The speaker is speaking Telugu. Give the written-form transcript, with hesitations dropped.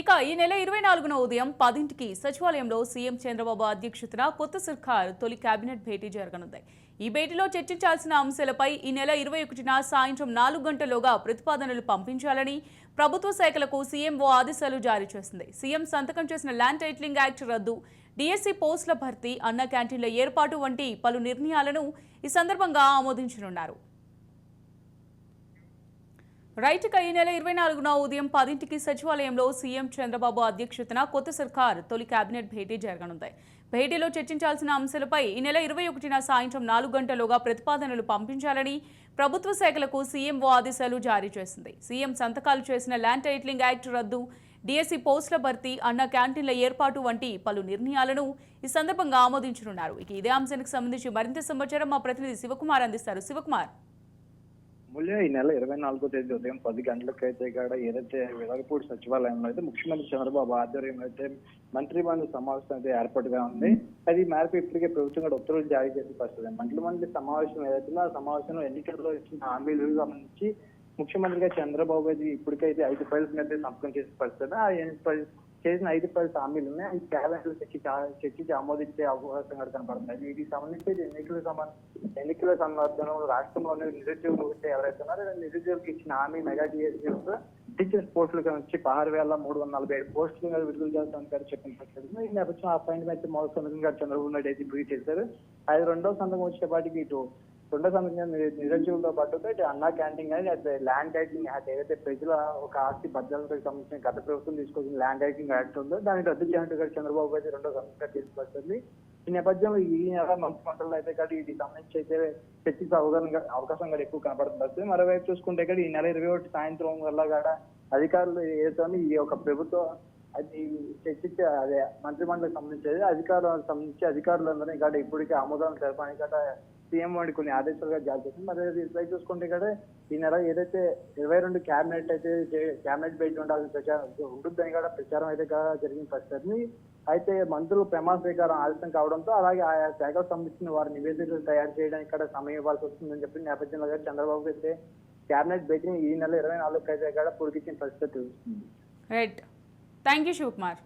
ఇక ఈ నెల 24న ఉదయం 10కి సచివాలయంలో సీఎం చంద్రబాబు అధ్యక్షతన కొత్త సర్కార్ తొలి కేబినెట్ భేటీ జరగనుంది. ఈ భేటీలో చర్చించాల్సిన అంశాలపై ఈ నెల 21న సాయంత్రం 4 గంటల్లోగా ప్రతిపాదనలు పంపించాలని ప్రభుత్వ శాఖలకు సీఎంఓ ఆదేశాలు జారీ చేసింది. సీఎం సంతకం చేసిన ల్యాండ్ టైటిలింగ్ యాక్ట్ రద్దు, డీఎస్సీ పోస్టుల భర్తీ, అన్న క్యాంటీన్ల ఏర్పాటు వంటి పలు నిర్ణయాలను ఈ సందర్భంగా ఆమోదించనున్నారు. రైట్గా ఈ నెల 24న ఉదయం 10కి సచివాలయంలో సీఎం చంద్రబాబు అధ్యక్షతన కొత్త సర్కార్ తొలి కేబినెట్ భేటీ జరగనుంది. భేటీలో చర్చించాల్సిన అంశాలపై ఈ నెల 21న సాయంత్రం 4 గంటల్లోగా ప్రతిపాదనలు పంపించాలని ప్రభుత్వ శాఖలకు సీఎంఓ ఆదేశాలు జారీ చేసింది. సీఎం సంతకాలు చేసిన ల్యాండ్ టైటిలింగ్ యాక్ట్ రద్దు, డీఎస్సీ పోస్టుల భర్తీ, అన్న క్యాంటీన్ల ఏర్పాటు వంటి పలు నిర్ణయాలను ఈ సందర్భంగా ఆమోదించనున్నారు. ఇక ఇదే అంశానికి సంబంధించి మరింత సమాచారం మా ప్రతినిధి శివకుమార్ అందిస్తారు. శివకుమార్, ఈ నెల 24వ తేదీ ఉదయం 10 గంటలకైతే కూడా ఏదైతే వెలగపూడి సచివాలయంలో అయితే ముఖ్యమంత్రి చంద్రబాబు ఆధ్వర్యంలో అయితే మంత్రిమండలి సమావేశం అయితే ఏర్పాటుగా ఉంది. అది మేరకు ఇప్పటికే ప్రభుత్వం కూడా ఉత్తర్వులు జారీ చేసిన పరిస్థితి. మంత్రిమండలి సమావేశం ఏదైతే ఆ సమావేశంలో ఎన్నికల్లో ఇచ్చిన హామీలకు సంబంధించి ముఖ్యమంత్రిగా చంద్రబాబు అయితే ఇప్పటికైతే 5 ఫైల్స్ అయితే సంతకం చేసిన పరిస్థితి. ఆ చేసిన 5 ఫైల్స్ హామీలు ఉన్నాయి. అది కేబినెట్ లో చర్చించి ఆమోదించే అవకాశం కూడా కనపడుతుంది. వీటికి సంబంధించి ఎన్నికల సందర్భంలో రాష్ట్రంలోని నిరుద్యోగులు ఎవరైతే ఉన్నారో నిరుద్యోగులకు ఇచ్చిన హామీ మెగా టీఎస్పీస్ టీచర్స్ పోస్టులకు వచ్చి 6,347 పోస్టులు విడుదల చేస్తామని చెప్పిన పరిస్థితి. ఈ నేపథ్యం ఆ పాయింట్ అయితే మొదటి సంతకం గారు చంద్రబాబు నాయుడు అయితే బ్రీఫ్ చేశారు. అది రెండవ సంతకం వచ్చేపాటికి రెండో సంతకం నిరుద్యోగులతో పాటు అన్నా క్యాంటీన్ కానీ అది ల్యాండ్ టైటిలింగ్ యాక్ట్ ఏదైతే ప్రజల ఒక ఆస్తి భద్రతకు సంబంధించిన గత ప్రభుత్వం తీసుకొచ్చిన ల్యాండ్ టైటిలింగ్ యాక్ట్ ఉందో దాన్ని రద్దు చేసినట్టు చంద్రబాబు అయితే రెండో సంతకంగా తీసుకొస్తుంది. ఈ నేపథ్యంలో ఈ నెల మంత్రిమండలిలో అయితే కానీ వీటికి సంబంధించి అయితే చర్చించే అవకాశం కూడా ఎక్కువ కనబడుతుంది. మరోవైపు చూసుకుంటే కూడా ఈ నెల 21 సాయంత్రం వల్ల కూడా అధికారులు ఏదైతే ఈ యొక్క ప్రభుత్వం అది చర్చించే అదే మంత్రిమండలికి సంబంధించి అధికారులకు సంబంధించి అధికారులందరినీ కూడా ఇప్పటికే ఆమోదాలు తెలపడానికి కూడా సీఎం వాడి కొన్ని ఆదేశాలుగా జారీ చేసింది. మరి ఇట్లా చూసుకుంటే కూడా ఈ నెల ఏదైతే 22 క్యాబినెట్ భేటీ ఉండాలని ఉంటుందని కూడా ప్రచారం అయితే జరిగిన పరిస్థితి. అయితే మంత్రులు ప్రమాణ స్వీకారం ఆలస్యం కావడంతో అలాగే ఆయా శాఖకు సంబంధించిన వారి నివేదికలు తయారు చేయడానికి కూడా సమయం ఇవ్వాల్సి వస్తుందని చెప్పి నేపథ్యంలో చంద్రబాబు అయితే క్యాబినెట్ భేటీని ఈ నెల 24కి అయితే కూడా పొడిగించిన పరిస్థితి తెలుస్తుంది. Right, thank you Shivakumar.